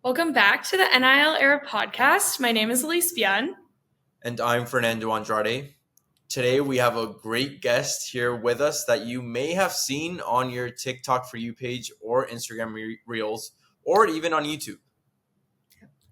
Welcome back to the NIL Era podcast. My name is Elise Bian. And I'm Fernando Andrade. Today we have a great guest here with us that you may have seen on your TikTok For You page or Instagram Reels or even on YouTube.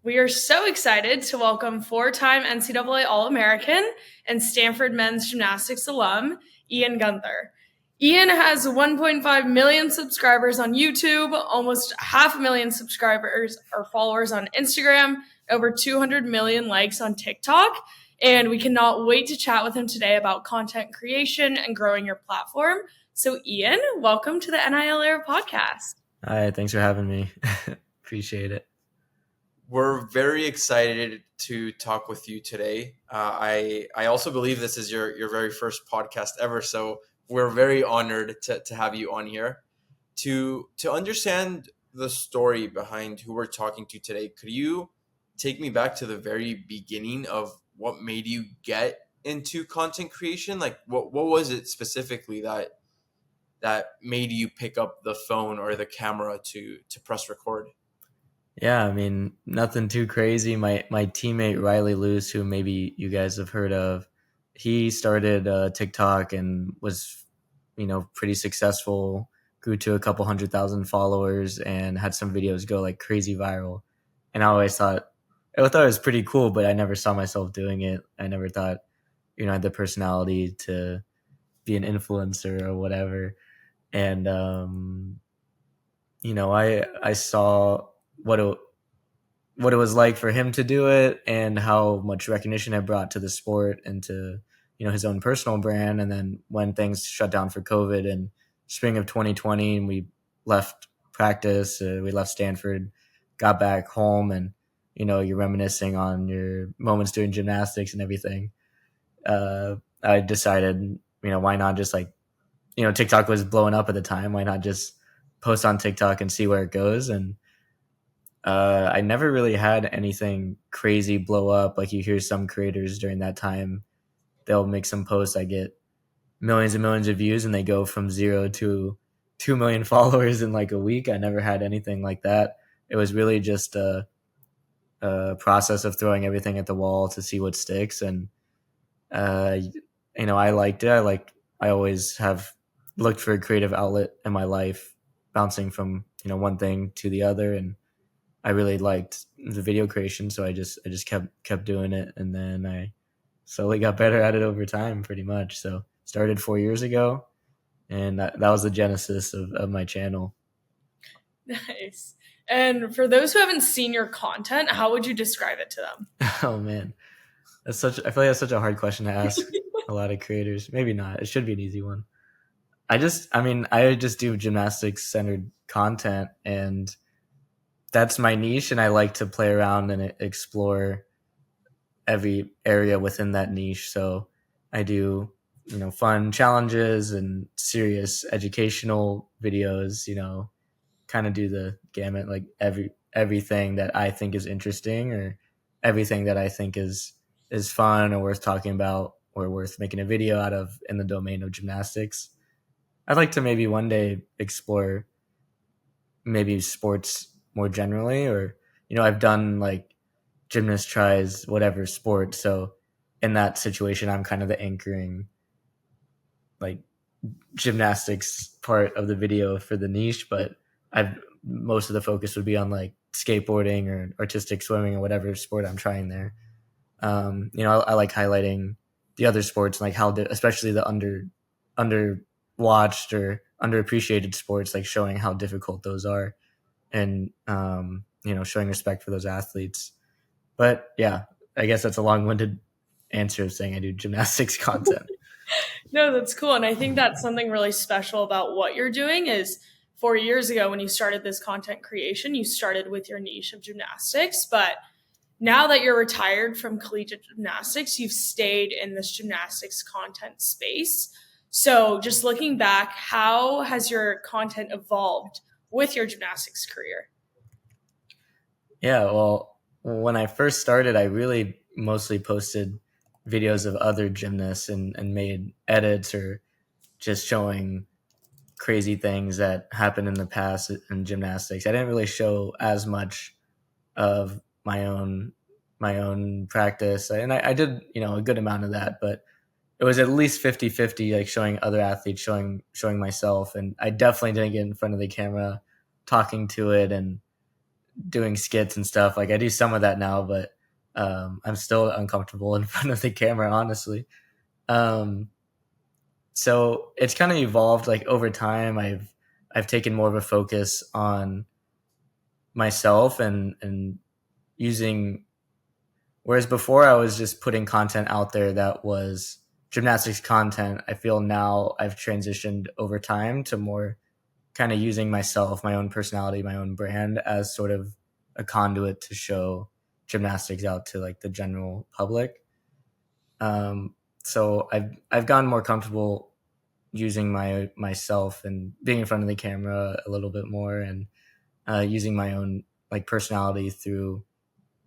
We are so excited to welcome four-time NCAA All-American and Stanford men's gymnastics alum, Ian Gunther. Ian has 1.5 million subscribers on YouTube, almost 500,000 subscribers or followers on Instagram, over 200 million likes on TikTok. And we cannot wait to chat with him today about content creation and growing your platform. So Ian, welcome to the NIL Era podcast. Hi, thanks for having me. Appreciate it. We're very excited to talk with you today. I also believe this is your very first podcast ever, so we're very honored to have you on here. To understand the story behind who we're talking to today, could you take me back to the very beginning of what made you get into content creation? Like what was it specifically that made you pick up the phone or the camera to press record? Yeah, I mean, nothing too crazy. My teammate Riley Luce, who maybe you guys have heard of, he started TikTok and was, pretty successful. Grew to a couple 100,000 followers and had some videos go like crazy viral. And I thought it was pretty cool, but I never saw myself doing it. I never thought, I had the personality to be an influencer or whatever. And I saw what it was like for him to do it and how much recognition it brought to the sport and to his own personal brand. And then when things shut down for COVID in spring of 2020 and we left practice, we left Stanford, got back home, and you're reminiscing on your moments doing gymnastics and everything. I decided, why not just TikTok was blowing up at the time. Why not just post on TikTok and see where it goes? And I never really had anything crazy blow up. Like you hear some creators during that time, they'll make some posts that get millions and millions of views and they go from 0 to 2 million followers in like a week. I never had anything like that. It was really just a process of throwing everything at the wall to see what sticks. And, I liked it. I always have looked for a creative outlet in my life, bouncing from, one thing to the other. And I really liked the video creation, so I just kept doing it, and then I slowly got better at it over time, pretty much. So started 4 years ago, and that was the genesis of my channel. Nice. And for those who haven't seen your content, how would you describe it to them? Oh man, I feel like that's such a hard question to ask a lot of creators. Maybe not. It should be an easy one. I just do gymnastics centered content, and that's my niche, and I like to play around and explore every area within that niche. So I do, fun challenges and serious educational videos, kind of do the gamut, like everything that I think is interesting or everything that I think is fun or worth talking about or worth making a video out of in the domain of gymnastics. I'd like to maybe one day explore maybe sports more generally, or I've done like gymnast tries whatever sport, so in that situation I'm kind of the anchoring like gymnastics part of the video for the niche, but I've most of the focus would be on like skateboarding or artistic swimming or whatever sport I'm trying there. I like highlighting the other sports, like especially the under watched or underappreciated sports, like showing how difficult those are and showing respect for those athletes. But yeah, I guess that's a long-winded answer of saying I do gymnastics content. No, that's cool. And I think that's something really special about what you're doing is 4 years ago when you started this content creation, you started with your niche of gymnastics. But now that you're retired from collegiate gymnastics, you've stayed in this gymnastics content space. So just looking back, how has your content evolved with your gymnastics career? Yeah, well, when I first started, I really mostly posted videos of other gymnasts and made edits or just showing crazy things that happened in the past in gymnastics. I didn't really show as much of my own practice, and I did a good amount of that, but it was at least 50-50, like showing other athletes, showing myself, and I definitely didn't get in front of the camera talking to it and doing skits and stuff. Like I do some of that now, but I'm still uncomfortable in front of the camera, honestly. Um, so it's kind of evolved. Like over time, I've taken more of a focus on myself and using. Whereas before, I was just putting content out there that was gymnastics content. I feel now I've transitioned over time to more kind of using myself, my own personality, my own brand as sort of a conduit to show gymnastics out to like the general public. So I've gotten more comfortable using myself and being in front of the camera a little bit more, and using my own like personality through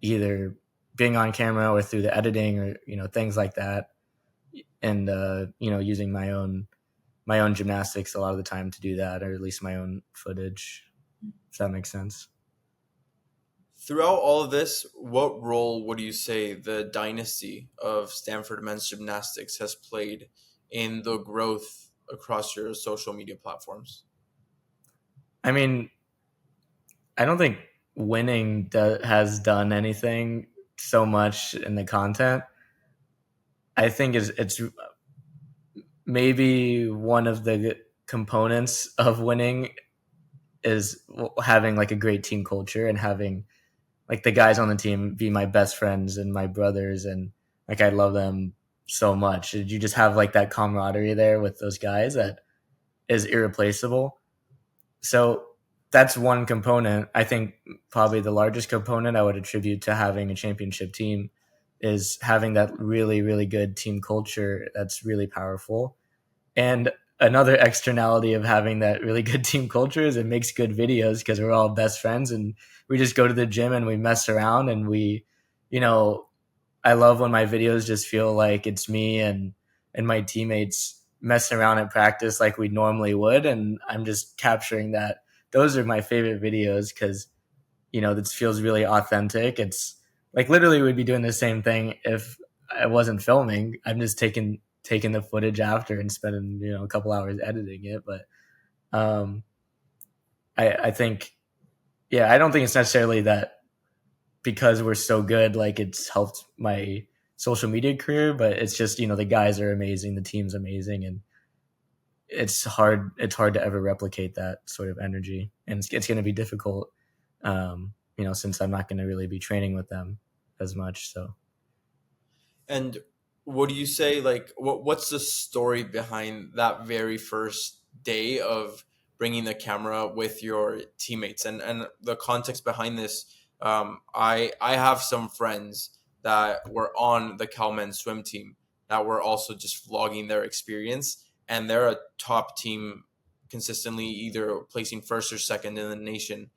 either being on camera or through the editing or things like that, and using my own gymnastics a lot of the time to do that, or at least my own footage, if that makes sense. Throughout all of this, what role would you say the dynasty of Stanford men's gymnastics has played in the growth across your social media platforms? I mean, I don't think winning has done anything so much in the content. I think it's maybe one of the components of winning is having like a great team culture and having like the guys on the team be my best friends and my brothers, and like I love them so much. You just have like that camaraderie there with those guys that is irreplaceable. So that's one component. I think probably the largest component I would attribute to having a championship team is having that really, really good team culture that's really powerful. And another externality of having that really good team culture is it makes good videos because we're all best friends and we just go to the gym and we mess around and you know, I love when my videos just feel like it's me and my teammates messing around in practice like we normally would, and I'm just capturing that. Those are my favorite videos because this feels really authentic. It's like literally we'd be doing the same thing if I wasn't filming. I'm just taking the footage after and spending a couple hours editing it. But um, I think, yeah, I don't think it's necessarily that because we're so good, like it's helped my social media career, but it's just, the guys are amazing, the team's amazing, and it's hard to ever replicate that sort of energy. And it's going to be difficult, since I'm not going to really be training with them as much. So. And what do you say, like, what's the story behind that very first day of bringing the camera with your teammates, and the context behind this? I have some friends that were on the Cal men's swim team that were also just vlogging their experience, and they're a top team, consistently either placing first or second in the nation.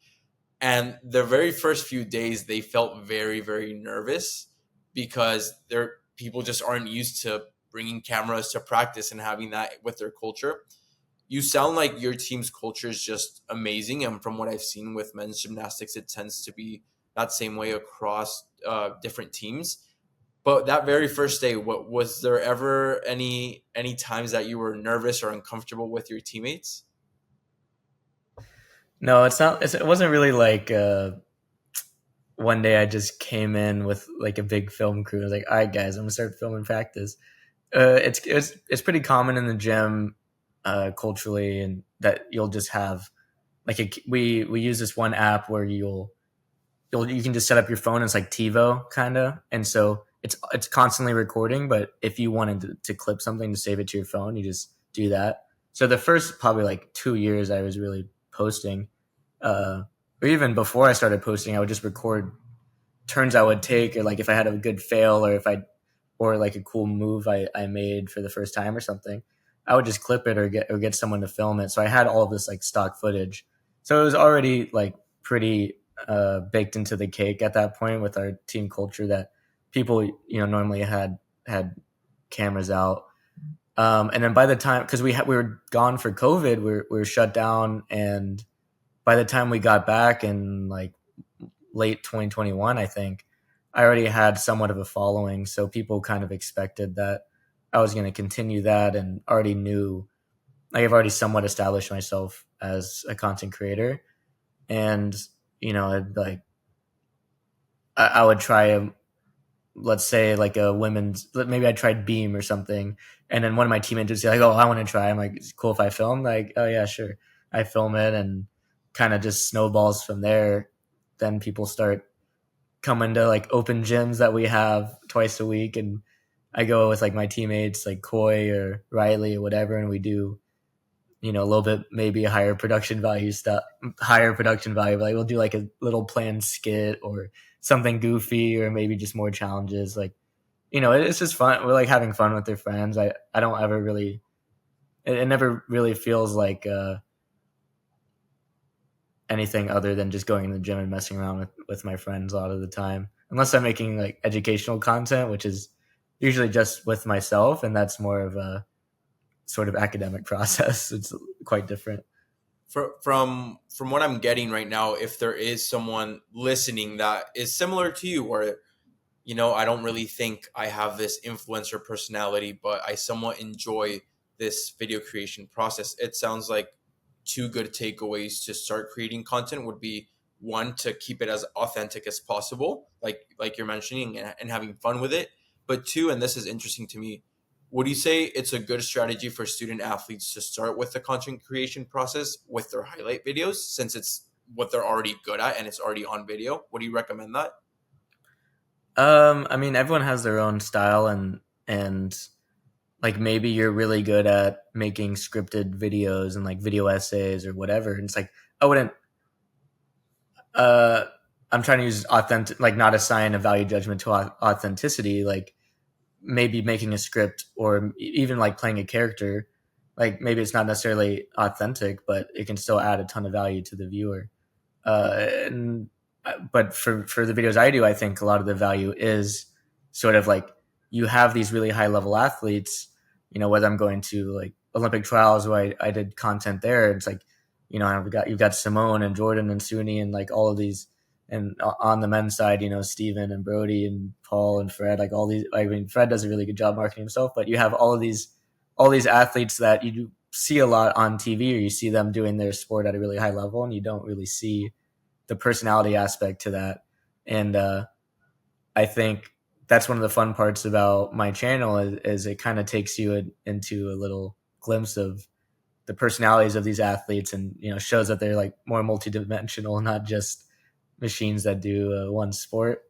And the very first few days, they felt very, very nervous because their people just aren't used to bringing cameras to practice and having that with their culture. You sound like your team's culture is just amazing, and from what I've seen with men's gymnastics, it tends to be that same way across different teams. But that very first day, what was there ever any times that you were nervous or uncomfortable with your teammates? No, it's not. It wasn't really like one day I just came in with like a big film crew. I was like, "All right, guys, I'm gonna start filming practice." It's pretty common in the gym culturally, and that you'll just have like we use this one app where you can just set up your phone. It's like TiVo kind of, and so it's constantly recording. But if you wanted to clip something to save it to your phone, you just do that. So the first probably like 2 years, I was really posting, or even before I started posting, I would just record turns I would take, or like if I had a good fail, or like a cool move I made for the first time or something, I would just clip it or get someone to film it. So I had all of this like stock footage. So it was already like pretty baked into the cake at that point with our team culture that people normally had cameras out. And then by the time, because we were gone for COVID, we were shut down, and by the time we got back in like late 2021, I think, I already had somewhat of a following. So people kind of expected that I was going to continue that, and already knew, like, I've already somewhat established myself as a content creator. And, like, I would try let's say like a women's, maybe I tried beam or something, and then one of my teammates would say like, oh, I want to try. I'm like, it's cool if I film. Like, oh yeah, sure. I film it, and kind of just snowballs from there. Then people start coming to like open gyms that we have twice a week, and I go with like my teammates like Coy or Riley or whatever, and we do, a little bit maybe higher production value. Like we'll do like a little planned skit or something goofy, or maybe just more challenges. Like, it's just fun. We're like having fun with their friends. I don't ever really, it never really feels like anything other than just going in the gym and messing around with my friends a lot of the time. Unless I'm making like educational content, which is usually just with myself, and that's more of a sort of academic process. It's quite different. From what I'm getting right now, if there is someone listening that is similar to you, where I don't really think I have this influencer personality, but I somewhat enjoy this video creation process. It sounds like two good takeaways to start creating content would be, one, to keep it as authentic as possible, like you're mentioning, and having fun with it. But two, and this is interesting to me, would you say it's a good strategy for student athletes to start with the content creation process with their highlight videos, since it's what they're already good at and it's already on video? Would you recommend that? I mean, everyone has their own style, and like maybe you're really good at making scripted videos and like video essays or whatever. And it's like, I wouldn't, uh, I'm trying to use authentic, like not assign a value judgment to authenticity. Like maybe making a script, or even like playing a character, like maybe it's not necessarily authentic, but it can still add a ton of value to the viewer. And but for the videos I do, I think a lot of the value is sort of like, you have these really high level athletes, whether I'm going to like Olympic trials where I did content there. It's like, you've got Simone and Jordan and Suni and like all of these, and on the men's side, Steven and Brody and Paul and Fred, like all these. I mean, Fred does a really good job marketing himself, but you have all these athletes that you see a lot on TV, or you see them doing their sport at a really high level, and you don't really see the personality aspect to that. And I think that's one of the fun parts about my channel is it kind of takes you into a little glimpse of the personalities of these athletes, and shows that they're like more multidimensional, not just machines that do one sport.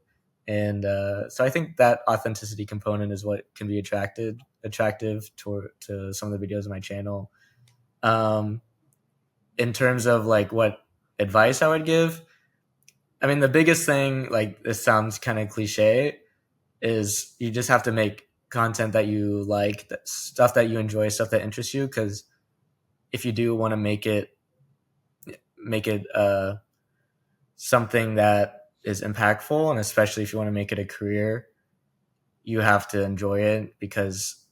And so I think that authenticity component is what can be attractive to some of the videos on my channel. Um, in terms of like what advice I would give, I mean, the biggest thing, like this sounds kind of cliche, is you just have to make content that you like, that stuff that you enjoy, stuff that interests you. Because if you do want to make it something that is impactful, and especially if you want to make it a career, you have to enjoy it, because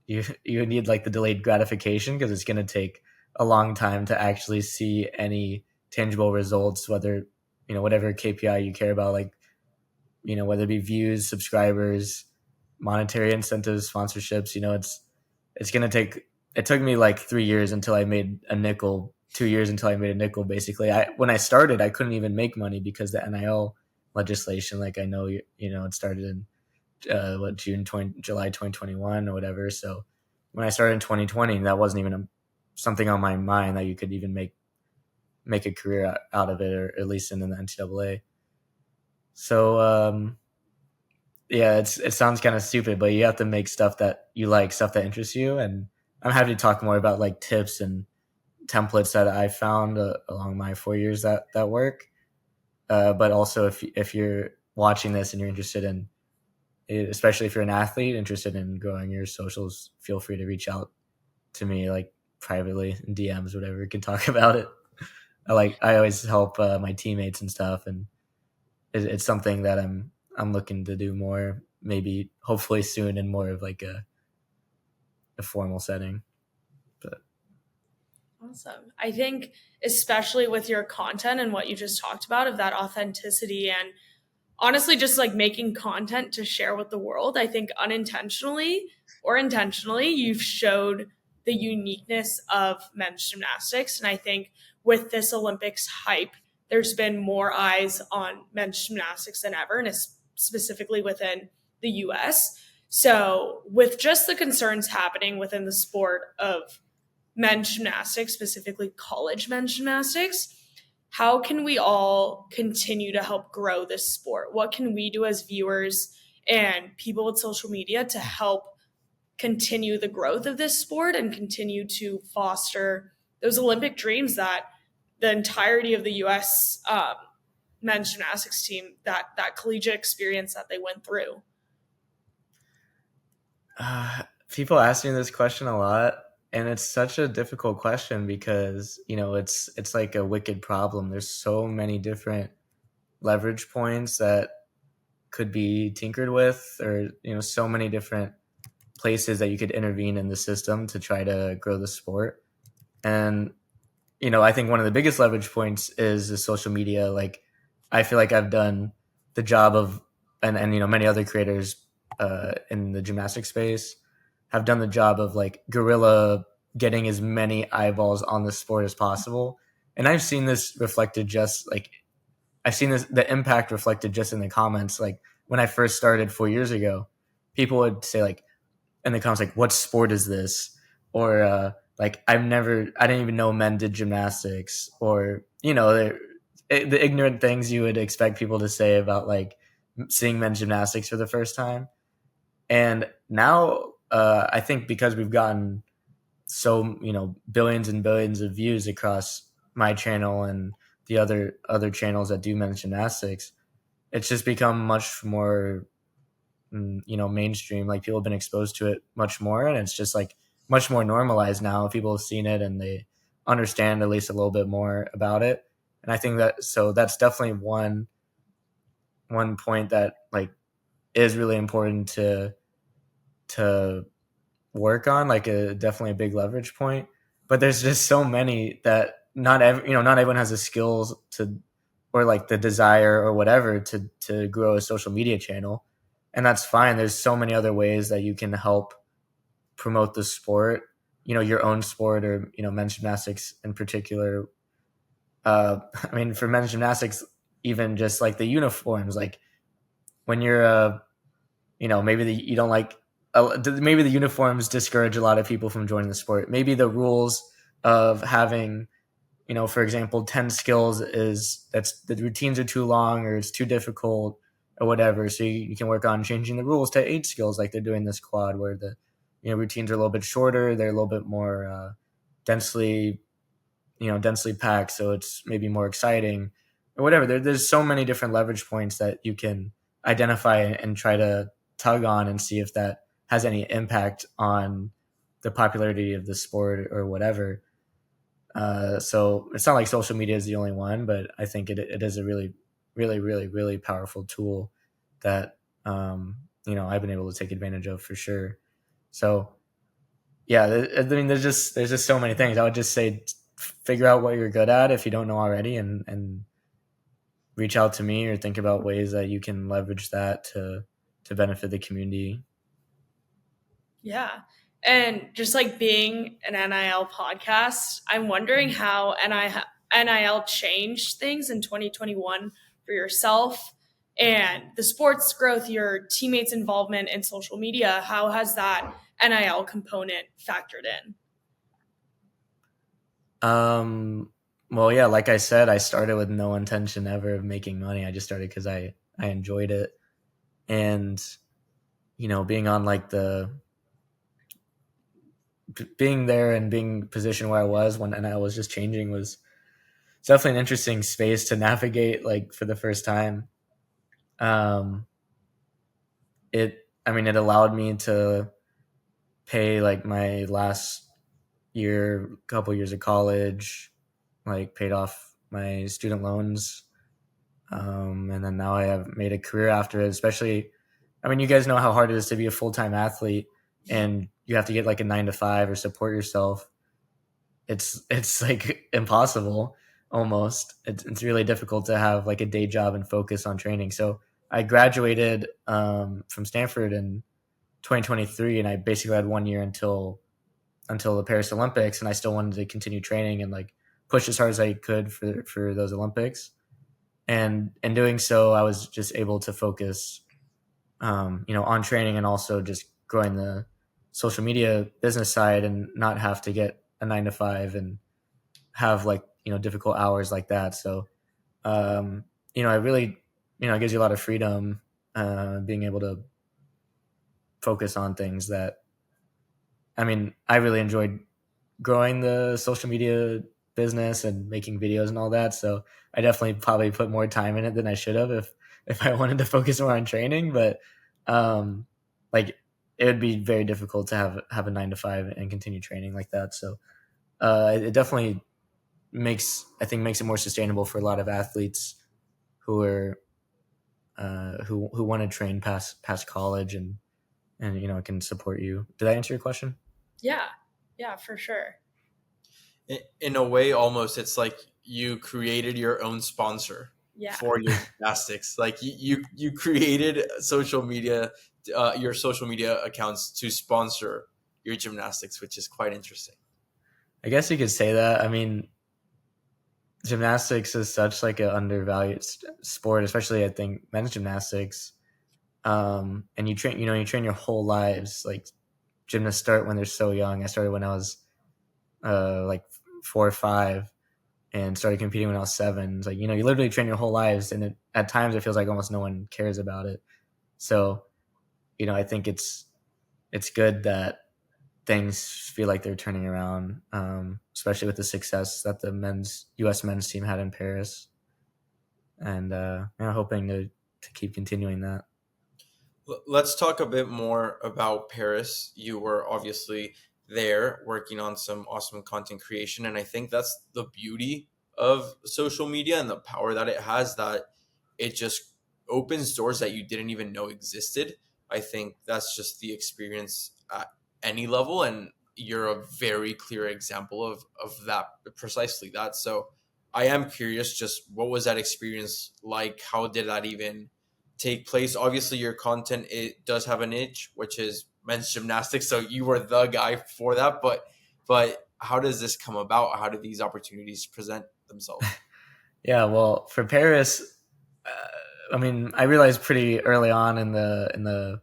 you need like the delayed gratification, because it's going to take a long time to actually see any tangible results, whether whatever KPI you care about, like whether it be views, subscribers, monetary incentives, sponsorships. It's going to take. It took me like 3 years until I made a nickel. 2 years until I made a nickel. Basically, when I started, I couldn't even make money because the NIL legislation. Like I know it started in July 2021 or whatever. So when I started in 2020, that wasn't even something on my mind that you could even make a career out of it, or at least in the NCAA. So yeah, it sounds kind of stupid, but you have to make stuff that you like, stuff that interests you. And I'm happy to talk more about like tips and templates that I found along my 4 years that work. But also, if you're watching this and you're interested in, especially if you're an athlete interested in growing your socials, feel free to reach out to me like privately in DMs, whatever. We can talk about it. I always help my teammates and stuff, and it's something that I'm looking to do more, maybe hopefully soon, in more of like a formal setting. But Awesome. I think especially with your content and what you just talked about of that authenticity and honestly just like making content to share with the world, I think unintentionally or intentionally you've showed the uniqueness of men's gymnastics. And I think with this Olympics hype, there's been more eyes on men's gymnastics than ever, and specifically within the US. So with just the concerns happening within the sport of men's gymnastics, specifically college men's gymnastics, how can we all continue to help grow this sport? What can we do as viewers and people with social media to help continue the growth of this sport and continue to foster those Olympic dreams that the entirety of the U.S. Men's gymnastics team, that collegiate experience that they went through? People ask me this question a lot, and it's such a difficult question because it's like a wicked problem. There's so many different leverage points that could be tinkered with, or so many different places that you could intervene in the system to try to grow the sport. And I think one of the biggest leverage points is the social media. Like, I feel like I've done the job of, and many other creators in the gymnastics space have done the job of like guerrilla getting as many eyeballs on the sport as possible. And I've seen this reflected the impact reflected just in the comments. Like, when I first started 4 years ago, people would say like in the comments, like, what sport is this? Or like, I didn't even know men did gymnastics, or the ignorant things you would expect people to say about like seeing men's gymnastics for the first time. And now I think because we've gotten so billions and billions of views across my channel and the other channels that do men's gymnastics, it's just become much more mainstream. Like, people have been exposed to it much more, and it's just like much more normalized now. People have seen it and they understand at least a little bit more about it. And I think that's definitely one point that like is really important to work on, like definitely a big leverage point. But there's just so many that not everyone has the skills to, or like the desire or whatever to grow a social media channel. And that's fine. There's so many other ways that you can help promote the sport, your own sport, or men's gymnastics in particular. I mean, for men's gymnastics, even just like the uniforms, like when you're maybe you don't like, maybe the uniforms discourage a lot of people from joining the sport. Maybe the rules of having, for example, 10 skills the routines are too long, or it's too difficult, or whatever. So you can work on changing the rules to 8 skills, like they're doing this quad, where the routines are a little bit shorter. They're a little bit more densely packed, so it's maybe more exciting, or whatever. There's so many different leverage points that you can identify and try to tug on and see if that has any impact on the popularity of the sport or whatever. So it's not like social media is the only one, but I think it is a really, really, really, really powerful tool that I've been able to take advantage of for sure. So yeah, I mean, there's just so many things. I would just say figure out what you're good at if you don't know already, and reach out to me, or think about ways that you can leverage that to benefit the community. Yeah. And just like being an NIL podcast, I'm wondering how NIL changed things in 2021 for yourself and the sports growth, your teammates' involvement in social media. How has that NIL component factored in? Well, yeah, like I said, I started with no intention ever of making money. I just started because I enjoyed it. And, being on like being there and being positioned where I was when NIL was just changing was definitely an interesting space to navigate, like, for the first time. It allowed me to pay like my last couple years of college, like paid off my student loans. And then now I have made a career after it, especially, you guys know how hard it is to be a full-time athlete, and you have to get like a 9 to 5 or support yourself. it's like impossible almost. It's really difficult to have like a day job and focus on training. So I graduated from Stanford in 2023, and I basically had 1 year until the Paris Olympics, and I still wanted to continue training and like push as hard as I could for those Olympics. And in doing so, I was just able to focus, on training and also just growing the social media business side and not have to get a 9 to 5 and have like difficult hours like that. So it really it gives you a lot of freedom, being able to focus on things that I really enjoyed growing the social media business and making videos and all that. So I definitely probably put more time in it than I should have if I wanted to focus more on training. But like it would be very difficult to have a 9 to 5 and continue training like that. So it definitely makes it more sustainable for a lot of athletes who are who want to train past college and it can support you. Did I answer your question? Yeah, for sure. In a way, almost it's like you created your own sponsor for your gymnastics. Like you created your social media accounts to sponsor your gymnastics, which is quite interesting. I guess you could say that. I mean, gymnastics is such like an undervalued sport, especially I think men's gymnastics. And you train your whole lives. Like gymnasts start when they're so young. I started when I was like 4 or 5 and started competing when I was 7. It's like, you literally train your whole lives, and at times it feels like almost no one cares about it. So, I think it's good that things feel like they're turning around, especially with the success that the U.S. men's team had in Paris, and hoping to keep continuing that. Let's talk a bit more about Paris. You were obviously there working on some awesome content creation, and I think that's the beauty of social media and the power that it has, that it just opens doors that you didn't even know existed. I think that's just the experience at any level, and you're a very clear example of that, precisely that. So I am curious, just what was that experience like? How did that even take place? Obviously your content, it does have a niche, which is men's gymnastics, so you were the guy for that, but how does this come about? How do these opportunities present themselves? Yeah, well, for Paris, I realized pretty early on in the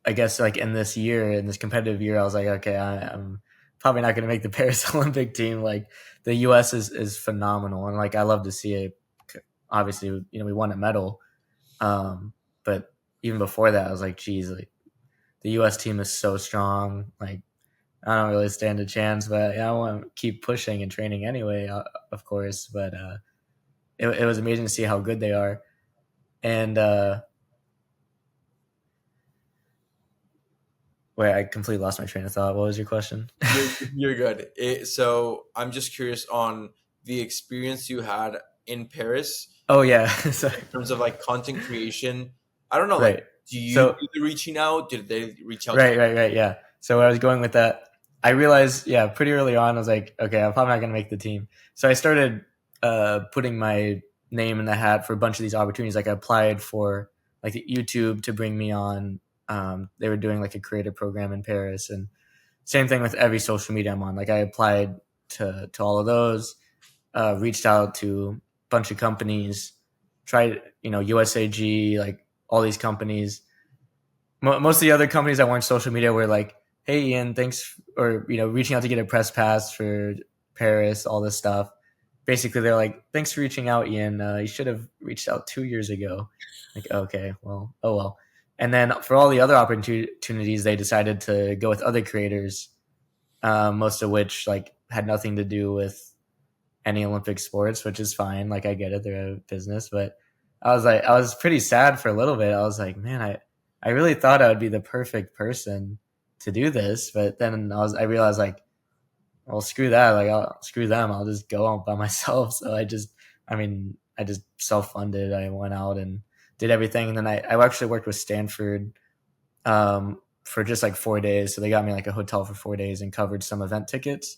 I guess like in this year, in this competitive year, I was like, okay, I'm probably not going to make the Paris Olympic team. Like the U.S. is phenomenal, and like I love to see it. Obviously, we won a medal, but even before that, I was like, geez, like the U.S. team is so strong. Like I don't really stand a chance, but I want to keep pushing and training anyway, of course. But it was amazing to see how good they are, and wait, I completely lost my train of thought. What was your question? You're good. So I'm just curious on the experience you had in Paris. Oh yeah, In terms of like content creation. I don't know, right. like, do you So do the reaching out? Did they reach out? right, yeah. So where I was going with that, I realized, yeah, pretty early on, I was like, okay, I'm probably not going to make the team. So I started putting my name in the hat for a bunch of these opportunities. Like I applied for like the YouTube to bring me on. They were doing like a creative program in Paris, and same thing with every social media I'm on. Like I applied to all of those, reached out to a bunch of companies, tried, USAG, like all these companies. Most of the other companies that weren't social media were like, hey, Ian, thanks, or, reaching out to get a press pass for Paris, all this stuff. Basically, they're like, thanks for reaching out, Ian. You should have reached out 2 years ago. Like, okay, well, oh well. And then for all the other opportunities, they decided to go with other creators, most of which like had nothing to do with any Olympic sports, which is fine. Like I get it, they're a business, but I was pretty sad for a little bit. I was like, man, I really thought I would be the perfect person to do this, but then I realized like, well, screw that. Like screw them. I'll just go out by myself. So I just self-funded. I went out and did everything. And then I actually worked with Stanford, for just like 4 days. So they got me like a hotel for 4 days and covered some event tickets.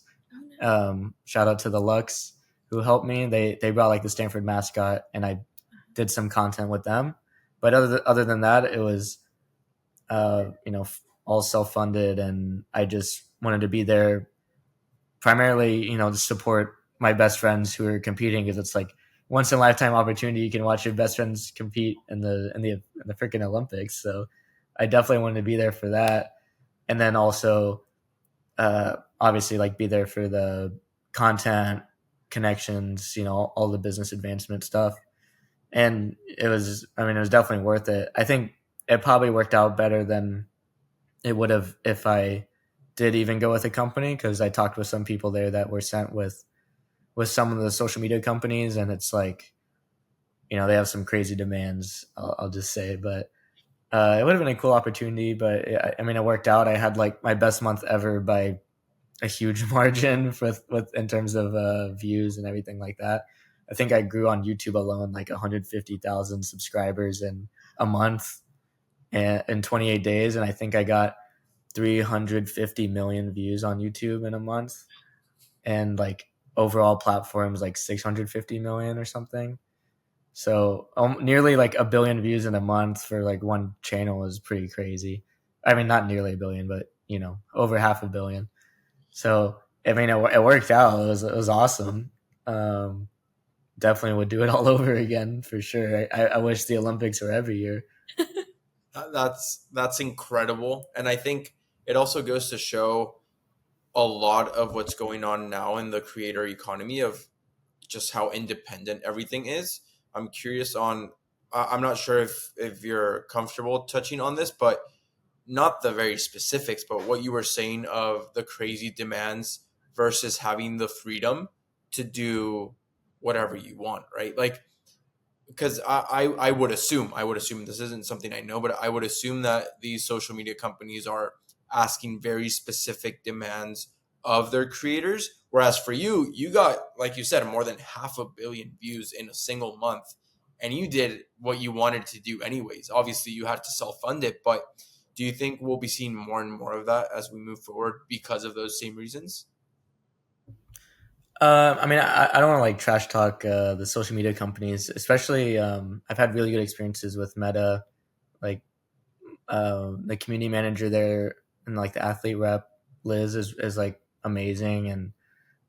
Shout out to the Lux who helped me. They brought like the Stanford mascot, and I did some content with them. But other than that, it was all self funded, and I just wanted to be there primarily, to support my best friends who are competing, because it's like once in a lifetime opportunity. You can watch your best friends compete in the freaking Olympics. So I definitely wanted to be there for that, and then also obviously like be there for the content connections, all the business advancement stuff. And it was definitely worth it. I think it probably worked out better than it would have if I did even go with a company, because I talked with some people there that were sent with some of the social media companies, and it's like, they have some crazy demands, I'll just say. But it would have been a cool opportunity. But it worked out. I had like my best month ever by a huge margin with in terms of views and everything like that. I think I grew on YouTube alone like 150,000 subscribers in a month, and in 28 days, and I think I got 350 million views on YouTube in a month, and like overall platforms like 650 million or something. So nearly like a billion views in a month for like one channel is pretty crazy. I mean, not nearly a billion, but over half a billion. So it worked out. It was awesome. Definitely would do it all over again for sure. I wish the Olympics were every year. That's incredible, and I think it also goes to show a lot of what's going on now in the creator economy of just how independent everything is. I'm curious on. I'm not sure if you're comfortable touching on this, but not the very specifics, but what you were saying of the crazy demands versus having the freedom to do whatever you want, right? Like, because I would assume this isn't something I know, but I would assume that these social media companies are asking very specific demands of their creators. Whereas for you, you got, like you said, more than 500 million views in a single month, and you did what you wanted to do anyways. Obviously, you had to self fund it, but do you think we'll be seeing more and more of that as we move forward because of those same reasons? I don't want to like trash talk the social media companies, especially. I've had really good experiences with Meta, like the community manager there, and like the athlete rep Liz is like amazing, and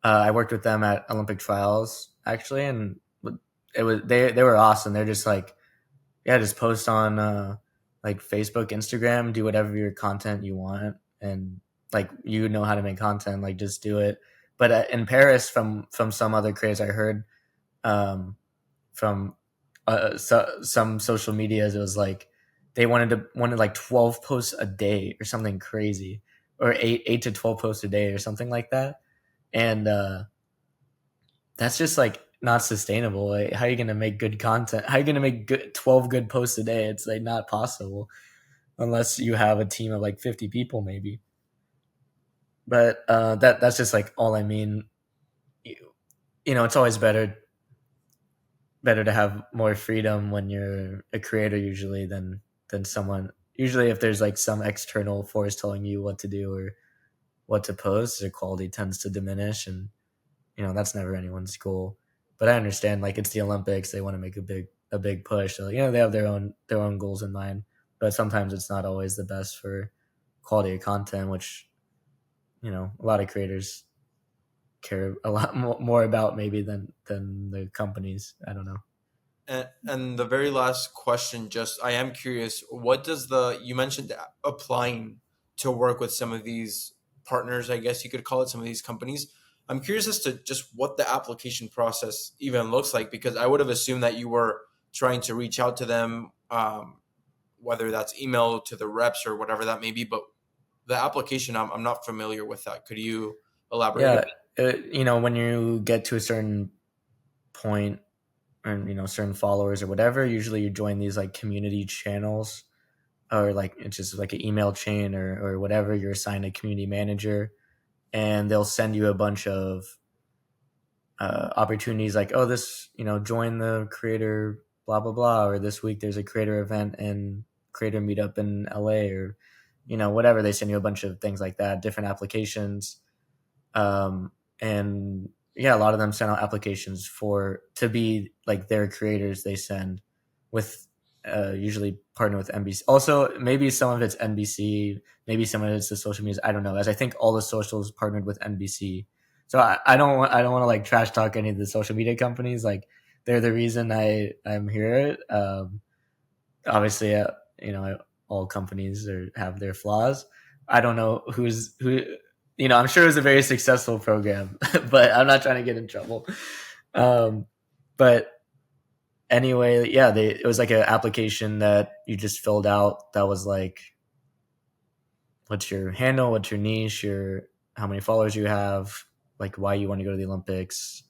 I worked with them at Olympic trials actually, and they were awesome. They're just like, yeah, just post on like Facebook, Instagram, do whatever your content you want, and like how to make content, like just do it. But in Paris, from some other creators I heard, from some social medias, it was like they wanted like 12 posts a day or something crazy, or eight to 12 posts a day or something like that, and that's just like not sustainable. Like, how are you going to make good content? How are you going to make 12 good posts a day? It's like not possible unless you have a team of like 50 people maybe. But that's just like all I mean. It's always better to have more freedom when you're a creator usually than someone. Usually if there's like some external force telling you what to do or what to post, the quality tends to diminish, and that's never anyone's goal. But I understand, like, it's the Olympics, they want to make a big push, so they have their own goals in mind, but sometimes it's not always the best for quality of content, which a lot of creators care a lot more about maybe than the companies. I don't know. And the very last question, just I am curious, what does you mentioned applying to work with some of these partners, I guess you could call it, some of these companies. I'm curious as to just what the application process even looks like, because I would have assumed that you were trying to reach out to them, whether that's email to the reps or whatever that may be. But the application, I'm not familiar with that. Could you elaborate a Yeah, bit? when you get to a certain point, and certain followers or whatever, usually you join these like community channels, or like it's just like an email chain or whatever. You're assigned a community manager, and they'll send you a bunch of opportunities like, oh, this, join the creator blah blah blah, or this week there's a creator event and creator meetup in LA, or whatever, they send you a bunch of things like that, different applications. And yeah, a lot of them send out applications to be like their creators. They send with usually partner with NBC. Also, maybe some of it's NBC, maybe some of it's the social media. I don't know, as I think all the socials partnered with NBC. So I don't want to like trash talk any of the social media companies. Like they're the reason I'm here. Obviously, all companies have their flaws. I don't know who. I'm sure it was a very successful program, but I'm not trying to get in trouble. But anyway, yeah, it was like an application that you just filled out that was like, what's your handle, what's your niche, how many followers you have, like why you want to go to the Olympics.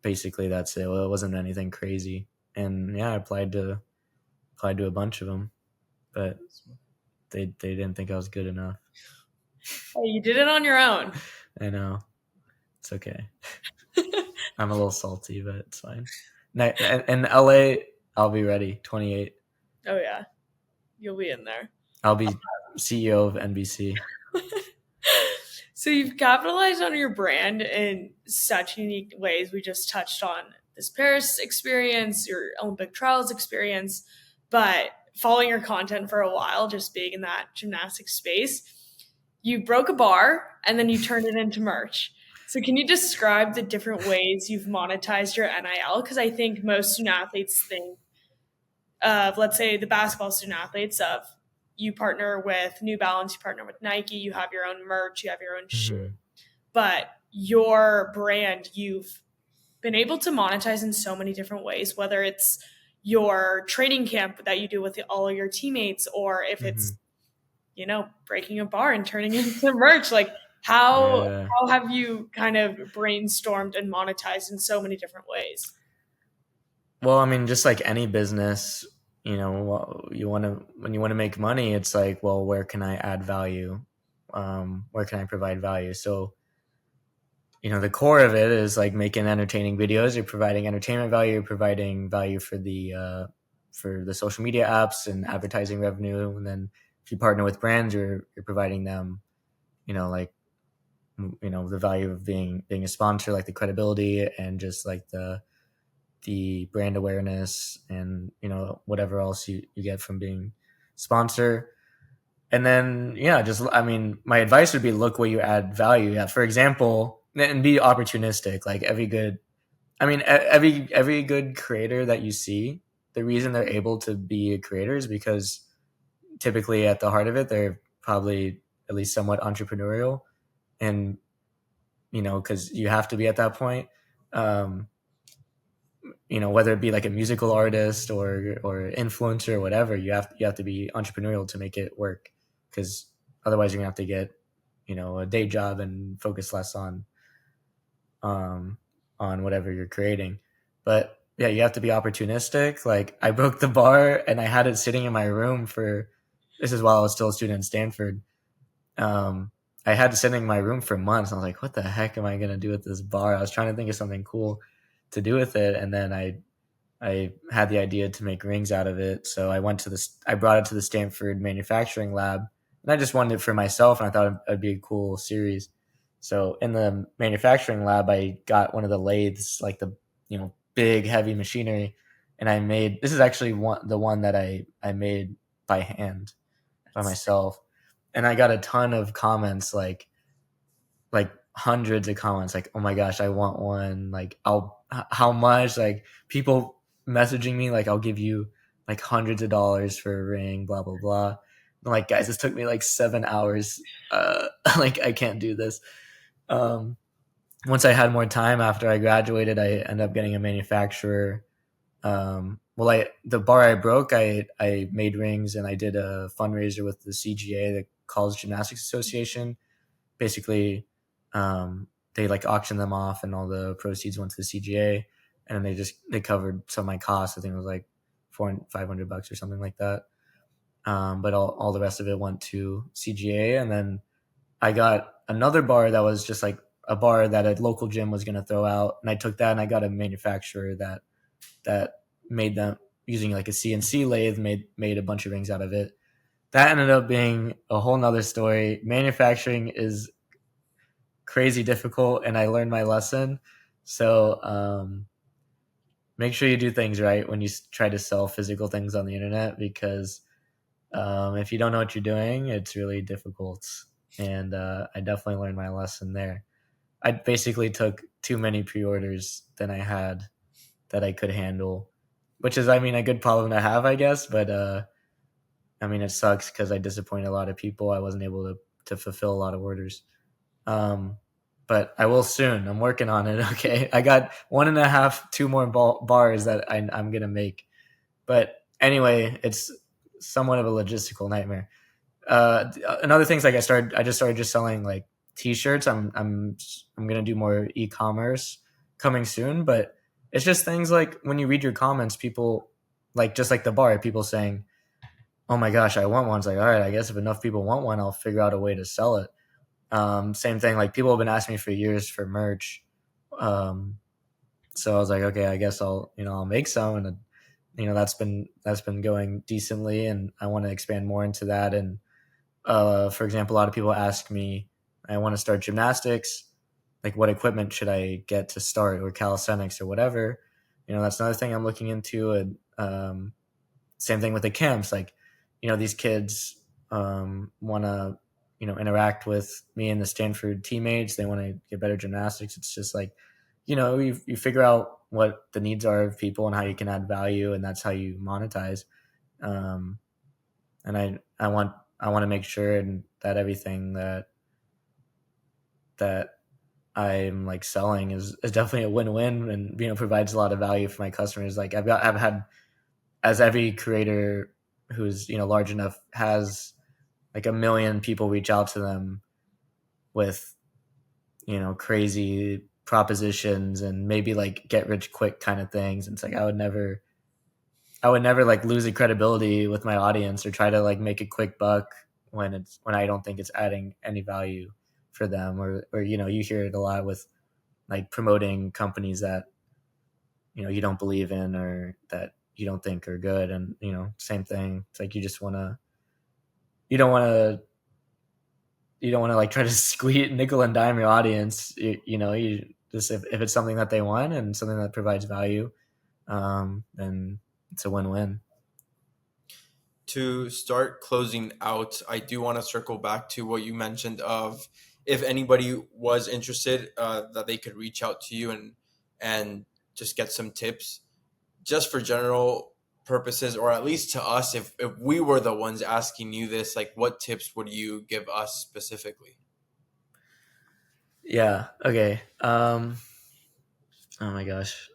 Basically, that's it. Well, it wasn't anything crazy. And yeah, I applied to a bunch of them, but they didn't think I was good enough. Oh, you did it on your own. I know. It's okay. I'm a little salty, but it's fine. In LA, I'll be ready. 28. Oh yeah, you'll be in there. I'll be CEO of NBC. So you've capitalized on your brand in such unique ways. We just touched on this Paris experience, your Olympic trials experience, but following your content for a while, just being in that gymnastics space, you broke a bar and then you turned it into merch. So can you describe the different ways you've monetized your NIL? Because I think most student athletes think of, let's say, the basketball student athletes of, you partner with New Balance, you partner with Nike, you have your own merch, you have your own shoe. But your brand, you've been able to monetize in so many different ways, whether it's your training camp that you do with all of your teammates, or if it's, breaking a bar and turning it into merch. Like how have you kind of brainstormed and monetized in so many different ways? Well, I mean, just like any business, when you want to make money, it's like, well, where can I add value? Where can I provide value? So, the core of it is like making entertaining videos. You're providing entertainment value. You're providing value for the social media apps and advertising revenue. And then if you partner with brands, you're providing them, the value of being a sponsor, like the credibility and just like the brand awareness and whatever else you get from being sponsor. And then my advice would be, look where you add value. Yeah, for example, and be opportunistic. Like every good creator that you see, the reason they're able to be a creator is because typically at the heart of it, they're probably at least somewhat entrepreneurial, and because you have to be at that point. Whether it be like a musical artist or influencer or whatever, you have to be entrepreneurial to make it work, because otherwise you're gonna have to get a day job and focus less on whatever you're creating. But yeah, you have to be opportunistic. Like I broke the bar and I had it sitting in my room this is while I was still a student at Stanford. I had it sitting in my room for months. I was like, what the heck am I gonna do with this bar? I was trying to think of something cool to do with it, and then I had the idea to make rings out of it. So I brought it to the Stanford manufacturing lab, and I just wanted it for myself, and I thought it'd be a cool series. So in the manufacturing lab, I got one of the lathes, like the big heavy machinery, and I made, this is actually the one that I made by hand by myself, and I got a ton of comments, like hundreds of comments, like, oh my gosh, I want one, like how much, like people messaging me like, I'll give you like hundreds of dollars for a ring, blah blah blah. I'm like, guys, this took me like 7 hours. Like I can't do this. Once I had more time after I graduated, I ended up getting a manufacturer. The bar I broke, I made rings, and I did a fundraiser with the CGA, the College Gymnastics Association. Basically, they like auctioned them off, and all the proceeds went to the CGA, and then they covered some of my costs. I think it was like $500 or something like that. But all the rest of it went to CGA, and then I got another bar that was just like a bar that a local gym was going to throw out, and I took that and I got a manufacturer that made them using like a CNC lathe, made a bunch of rings out of it. that ended up being a whole nother story. Manufacturing is crazy difficult, and I learned my lesson. So make sure you do things right when you try to sell physical things on the internet, because if you don't know what you're doing, it's really difficult. And I definitely learned my lesson there. I basically took too many pre-orders than I had that I could handle, which is, I mean, a good problem to have, I guess. But I mean, it sucks because I disappointed a lot of people. I wasn't able to fulfill a lot of orders. Um, but I will soon. I'm working on it. Okay, I got 1.5, 2 more bars that I'm gonna make. But anyway, it's somewhat of a logistical nightmare. Another thing's like I just started just selling like t-shirts. I'm gonna do more e-commerce coming soon, but it's just things like when you read your comments, people like, just like the bar, people saying, "Oh my gosh, I want one." It's like, all right, I guess if enough people want one, I'll figure out a way to sell it. Same thing, like people have been asking me for years for merch. So I was like, okay, I guess I'll make some, and that's been going decently, and I want to expand more into that. And for example, a lot of people ask me, I want to start gymnastics, like what equipment should I get to start, or calisthenics or whatever. That's another thing I'm looking into. And same thing with the camps, like these kids want to interact with me and the Stanford teammates. They want to get better gymnastics. It's just like you figure out what the needs are of people and how you can add value, and that's how you monetize. And I want to make sure that everything that I'm like selling is definitely a win-win, and provides a lot of value for my customers. Like I've had, as every creator who's large enough has, like 1 million people reach out to them with crazy propositions and maybe like get rich quick kind of things. And it's like I would never like lose the credibility with my audience or try to like make a quick buck when I don't think it's adding any value for them. Or you hear it a lot with like promoting companies that you don't believe in or that you don't think are good. And same thing, it's like you don't want to like try to squeeze nickel and dime your audience. You just, if it's something that they want and something that provides value, then it's a win-win. To start closing out, I do want to circle back to what you mentioned of, if anybody was interested, that they could reach out to you and just get some tips, just for general purposes, or at least to us, if we were the ones asking you this, like what tips would you give us specifically? Yeah. Okay. Oh my gosh.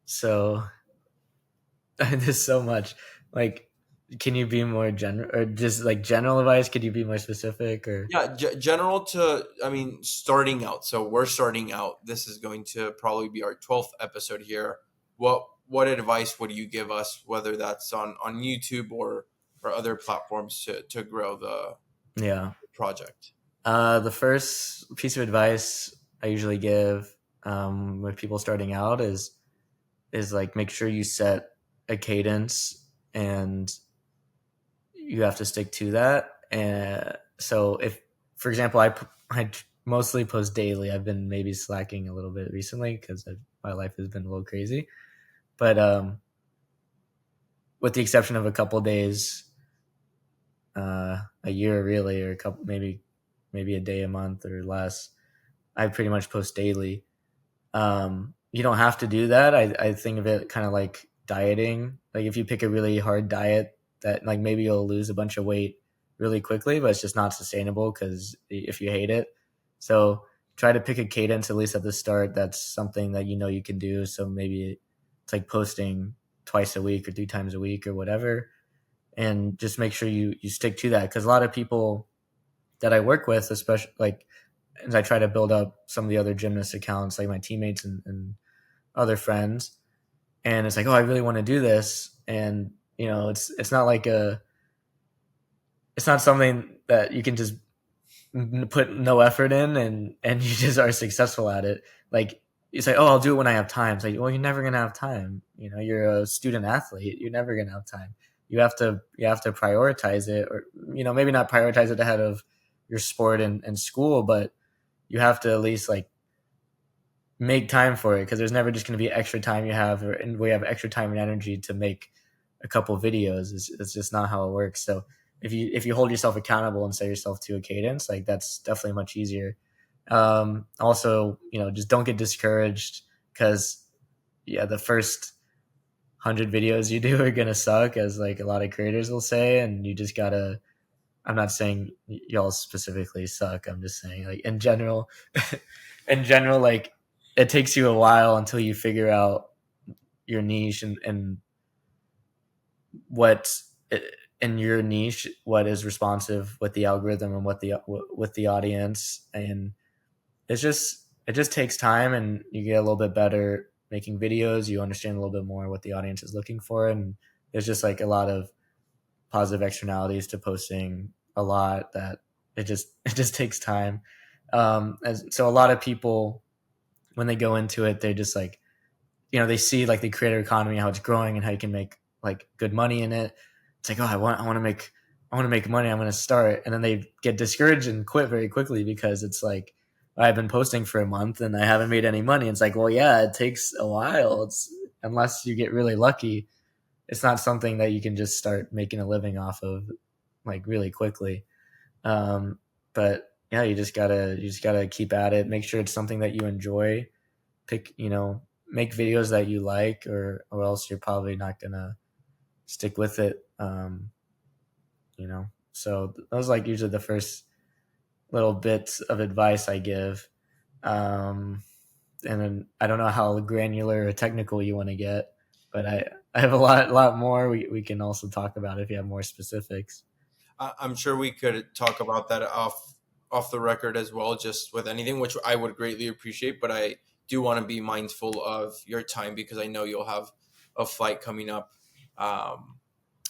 So there's so much. Like, can you be more general, or just like general advice? Could you be more specific? Or Yeah, general to, I mean, starting out. So we're starting out. This is going to probably be our 12th episode here. What advice would you give us, whether that's on YouTube or other platforms, to grow the yeah, project? the first piece of advice I usually give with people starting out is like, make sure you set a cadence, and you have to stick to that. And so if, for example, I mostly post daily. I've been maybe slacking a little bit recently because my life has been a little crazy. But with the exception of a couple days, a year really, or a couple, maybe a day a month or less, I pretty much post daily. You don't have to do that. I think of it kind of like dieting. Like if you pick a really hard diet that like maybe you'll lose a bunch of weight really quickly, but it's just not sustainable because if you hate it. So try to pick a cadence, at least at the start, that's something that you can do. So maybe it's like posting twice a week or 3 times a week or whatever, and just make sure you stick to that. Because a lot of people that I work with, especially like as I try to build up some of the other gymnast accounts, like my teammates and other friends, and it's like, oh, I really want to do this, and it's not like it's not something that you can just put no effort in and you just are successful at it. Like you say, oh, I'll do it when I have time. It's like, well, you're never gonna have time. You're a student athlete. You're never gonna have time. you have to prioritize it, or maybe not prioritize it ahead of your sport and school, but you have to at least like make time for it, because there's never just going to be extra time you have, and we have extra time and energy to make a couple videos. It's just not how it works. So if you hold yourself accountable and set yourself to a cadence, like that's definitely much easier. Also, just don't get discouraged, because the first 100 videos you do are gonna suck, as like a lot of creators will say, and you just gotta. I'm not saying y'all specifically suck. I'm just saying, like, in general, like, it takes you a while until you figure out your niche, and what in your niche, what is responsive with the algorithm and with the audience. And it just takes time, and you get a little bit better making videos. You understand a little bit more what the audience is looking for, and there's just like a lot of positive externalities to posting a lot, that it just takes time. So a lot of people, when they go into it, they just like, they see like the creator economy, how it's growing and how you can make like good money in it. It's like, oh, I want to make money, I'm going to start. And then they get discouraged and quit very quickly, because it's like, I've been posting for a month and I haven't made any money. It's like, well, yeah, it takes a while. Unless you get really lucky, it's not something that you can just start making a living off of like really quickly. But yeah, you just gotta keep at it. Make sure it's something that you enjoy. Make videos that you like, or else you're probably not gonna stick with it. So those like usually the first little bits of advice I give. And then I don't know how granular or technical you want to get, but I have a lot more we can also talk about if you have more specifics. I'm sure we could talk about that off the record as well, just with anything, which I would greatly appreciate. But I do want to be mindful of your time, because I know you'll have a flight coming up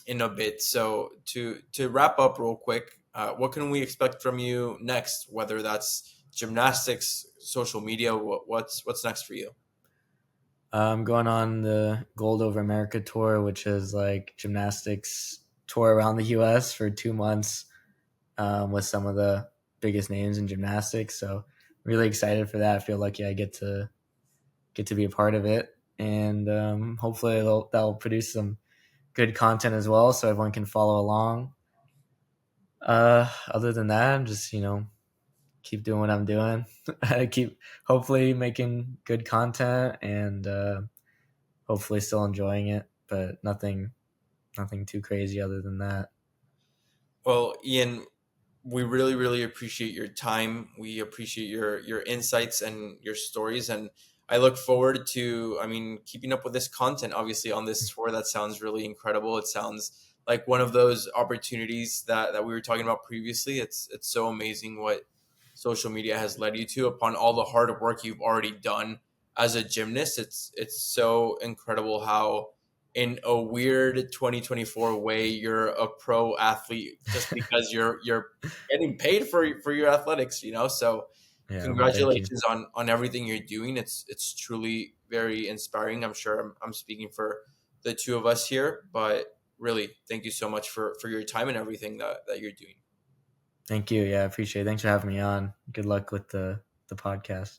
in a bit. So to wrap up real quick, what can we expect from you next? Whether that's gymnastics, social media, what's next for you? I'm going on the Gold Over America tour, which is like gymnastics tour around the U.S. for 2 months, with some of the biggest names in gymnastics. So really excited for that. I feel lucky I get to be a part of it, and hopefully that'll produce some good content as well, so everyone can follow along. Other than that, I'm just keep doing what I'm doing. I keep hopefully making good content, and hopefully still enjoying it, but nothing too crazy other than that. Well, Ian, we really, really appreciate your time. We appreciate your insights and your stories, and I look forward to, keeping up with this content. Obviously, on this tour, that sounds really incredible. It sounds like one of those opportunities that we were talking about previously. It's so amazing what social media has led you to, upon all the hard work you've already done as a gymnast. It's so incredible how, in a weird 2024 way, you're a pro athlete just because you're getting paid for your athletics. So Yeah, congratulations on everything you're doing. It's truly very inspiring. I'm sure I'm speaking for the two of us here, but really, thank you so much for your time and everything that you're doing. Thank you. Yeah, I appreciate it. Thanks for having me on. Good luck with the podcast.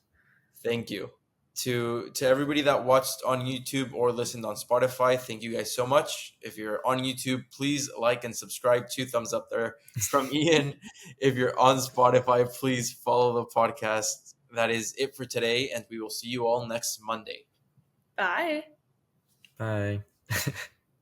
Thank you. To everybody that watched on YouTube or listened on Spotify, thank you guys so much. If you're on YouTube, please like and subscribe. 2 thumbs up there from Ian. If you're on Spotify, please follow the podcast. That is it for today, and we will see you all next Monday. Bye. Bye.